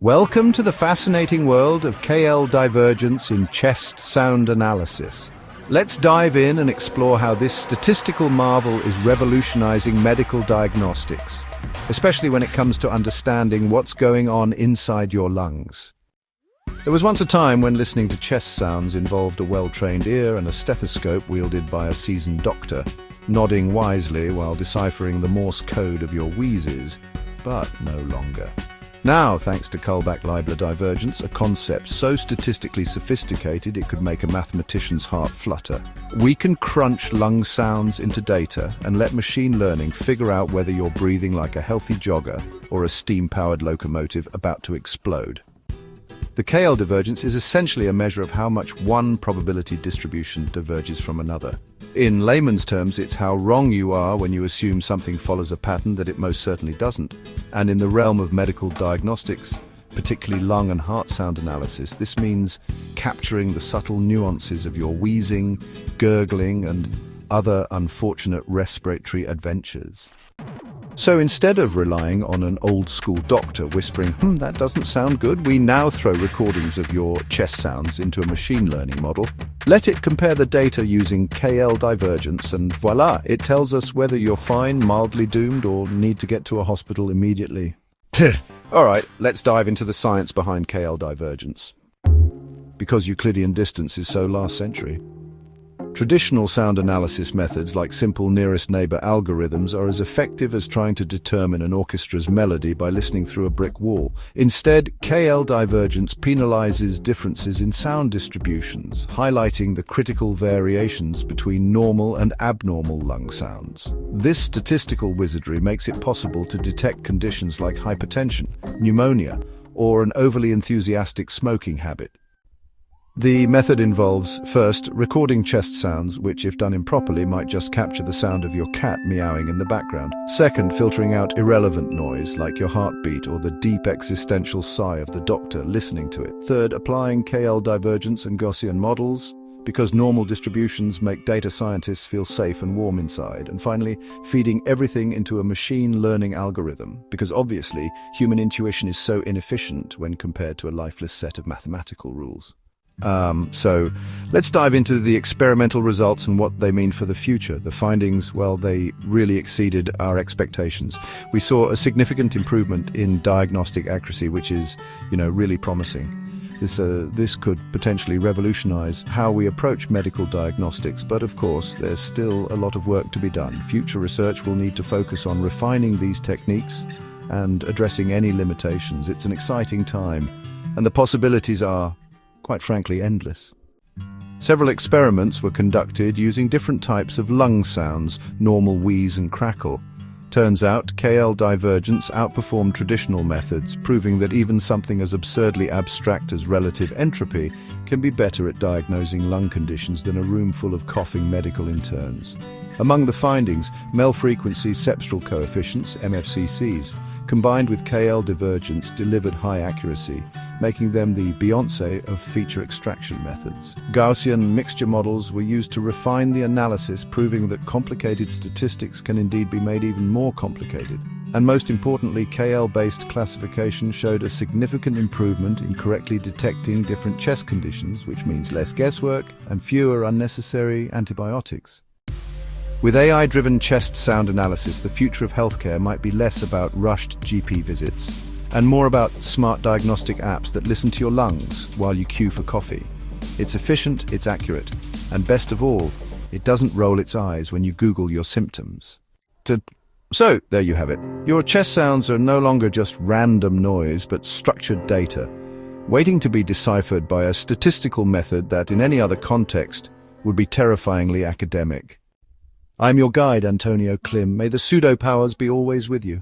Welcome to the fascinating world of KL divergence in chest sound analysis. Let's dive in and explore how this statistical marvel is revolutionizing medical diagnostics, especially when it comes to understanding what's going on inside your lungs. There was once a time when listening to chest sounds involved a well-trained ear and a stethoscope wielded by a seasoned doctor, nodding wisely while deciphering the Morse code of your wheezes, but no longer. Now, thanks to Kullback-Leibler divergence, a concept so statistically sophisticated it could make a mathematician's heart flutter, we can crunch lung sounds into data and let machine learning figure out whether you're breathing like a healthy jogger or a steam-powered locomotive about to explode. The KL divergence is essentially a measure of how much one probability distribution diverges from another. In layman's terms, it's how wrong you are when you assume something follows a pattern that it most certainly doesn't. And in the realm of medical diagnostics, particularly lung and heart sound analysis, this means capturing the subtle nuances of your wheezing, gurgling, and other unfortunate respiratory adventures. So instead of relying on an old-school doctor whispering, that doesn't sound good, we now throw recordings of your chest sounds into a machine learning model. Let it compare the data using KL divergence, and voila, it tells us whether you're fine, mildly doomed, or need to get to a hospital immediately. All right, let's dive into the science behind KL divergence. Because Euclidean distance is so last century. Traditional sound analysis methods like simple nearest neighbor algorithms are as effective as trying to determine an orchestra's melody by listening through a brick wall. Instead, KL divergence penalizes differences in sound distributions, highlighting the critical variations between normal and abnormal lung sounds. This statistical wizardry makes it possible to detect conditions like hypertension, pneumonia, or an overly enthusiastic smoking habit. The method involves, first, recording chest sounds, which, if done improperly, might just capture the sound of your cat meowing in the background. Second, filtering out irrelevant noise, like your heartbeat or the deep existential sigh of the doctor listening to it. Third, applying KL divergence and Gaussian models, because normal distributions make data scientists feel safe and warm inside. And finally, feeding everything into a machine learning algorithm, because obviously, human intuition is so inefficient when compared to a lifeless set of mathematical rules. So let's dive into the experimental results and what they mean for the future. The findings, well, they really exceeded our expectations. We saw a significant improvement in diagnostic accuracy, which is, really promising. This could potentially revolutionize how we approach medical diagnostics, but of course, there's still a lot of work to be done. Future research will need to focus on refining these techniques and addressing any limitations. It's an exciting time, and the possibilities are, quite frankly, endless. Several experiments were conducted using different types of lung sounds, normal wheeze and crackle. Turns out, KL divergence outperformed traditional methods, proving that even something as absurdly abstract as relative entropy can be better at diagnosing lung conditions than a room full of coughing medical interns. Among the findings, male-frequency sepstral coefficients, MFCCs, combined with KL divergence delivered high accuracy, making them the Beyoncé of feature extraction methods. Gaussian mixture models were used to refine the analysis, proving that complicated statistics can indeed be made even more complicated. And most importantly, KL-based classification showed a significant improvement in correctly detecting different chest conditions, which means less guesswork and fewer unnecessary antibiotics. With AI-driven chest sound analysis, the future of healthcare might be less about rushed GP visits and more about smart diagnostic apps that listen to your lungs while you queue for coffee. It's efficient, it's accurate, and best of all, it doesn't roll its eyes when you Google your symptoms. So, there you have it. Your chest sounds are no longer just random noise, but structured data, waiting to be deciphered by a statistical method that, in any other context, would be terrifyingly academic. I'm your guide, Antonio Klim. May the pseudo-powers be always with you.